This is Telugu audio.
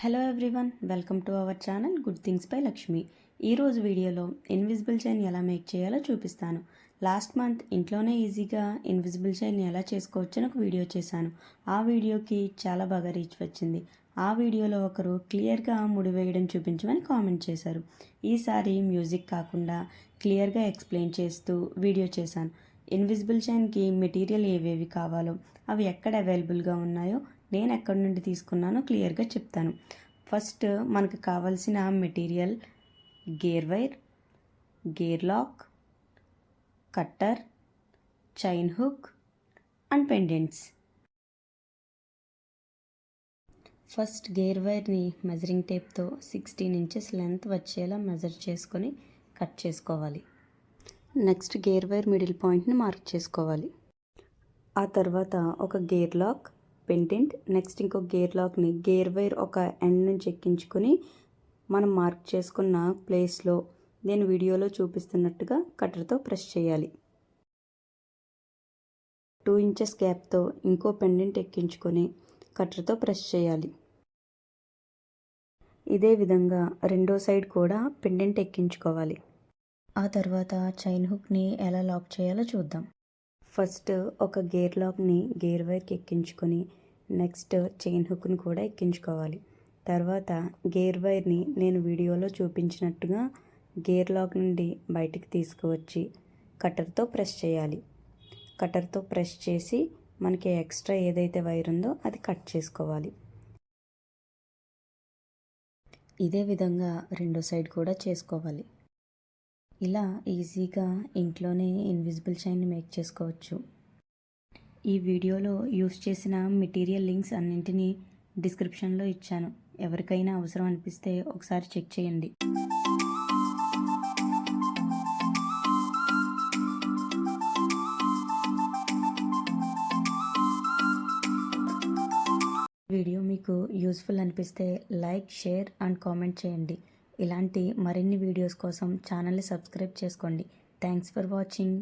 Hello everyone, welcome to our channel good things by Lakshmi. ఈరోజు వీడియోలో ఇన్విజిబుల్ చైన్ ఎలా మేక్ చేయాలో చూపిస్తాను. లాస్ట్ మంత్ ఇంట్లోనే ఈజీగా ఇన్విజిబుల్ చైన్ ఎలా చేసుకోవచ్చని ఒక వీడియో చేశాను. ఆ వీడియోకి చాలా బాగా రీచ్ వచ్చింది. ఆ వీడియోలో ఒకరు క్లియర్గా ముడి వేయడం చూపించమని కామెంట్ చేశారు. ఈసారి మ్యూజిక్ కాకుండా క్లియర్గా ఎక్స్ప్లెయిన్ చేస్తూ వీడియో చేశాను. ఇన్విజిబుల్ చైన్కి మెటీరియల్ ఏవేవి కావాలో, అవి ఎక్కడ అవైలబుల్గా ఉన్నాయో, నేను ఎక్కడి నుండి తీసుకున్నానో క్లియర్గా చెప్తాను. ఫస్ట్ మనకు కావాల్సిన material gear wire, gear lock, cutter, chain hook and pendants. First gear వైర్ని మెజరింగ్ టేప్తో 16 ఇంచెస్ లెంత్ వచ్చేలా మెజర్ చేసుకొని కట్ చేసుకోవాలి. నెక్స్ట్ గేర్ వైర్ మిడిల్ పాయింట్ని మార్క్ చేసుకోవాలి. ఆ తర్వాత ఒక గేర్ లాక్, పెండెంట్, నెక్స్ట్ ఇంకో గేర్ లాక్ని గేర్ వైర్ ఒక ఎండ్ నుంచి ఎక్కించుకొని మనం మార్క్ చేసుకున్న ప్లేస్లో నేను వీడియోలో చూపిస్తున్నట్టుగా కట్టర్తో ప్రెస్ చేయాలి. 2 ఇంచెస్ గ్యాప్తో ఇంకో పెండెంట్ ఎక్కించుకొని కట్టర్తో ప్రెస్ చేయాలి. ఇదే విధంగా రెండో సైడ్ కూడా పెండెంట్ ఎక్కించుకోవాలి. ఆ తర్వాత చైన్ హుక్ని ఎలా లాక్ చేయాలో చూద్దాం. ఫస్ట్ ఒక గేర్ లాక్ని గేర్ వైర్కి ఎక్కించుకొని నెక్స్ట్ చైన్ హుక్ని కూడా ఎక్కించుకోవాలి. తర్వాత గేర్ వైర్ని నేను వీడియోలో చూపించినట్టుగా గేర్ లాక్ నుండి బయటికి తీసుకువచ్చి కట్టర్తో ప్రెస్ చేయాలి. కట్టర్తో ప్రెస్ చేసి మనకి ఎక్స్ట్రా ఏదైతే వైర్ ఉందో అది కట్ చేసుకోవాలి. ఇదే విధంగా రెండో సైడ్ కూడా చేసుకోవాలి. ఇలా ఈజీగా ఇంట్లోనే ఇన్విజిబుల్ చైన్ని మేక్ చేసుకోవచ్చు. ఈ వీడియోలో యూస్ చేసిన మెటీరియల్ లింక్స్ అన్నింటినీ డిస్క్రిప్షన్లో ఇచ్చాను. ఎవరికైనా అవసరం అనిపిస్తే ఒకసారి చెక్ చేయండి. వీడియో మీకు యూస్ఫుల్ అనిపిస్తే లైక్, షేర్ అండ్ కామెంట్ చేయండి. ఇలాంటి మరిన్ని వీడియోస్ కోసం ఛానల్ని సబ్స్క్రైబ్ చేసుకోండి. Thanks for watching.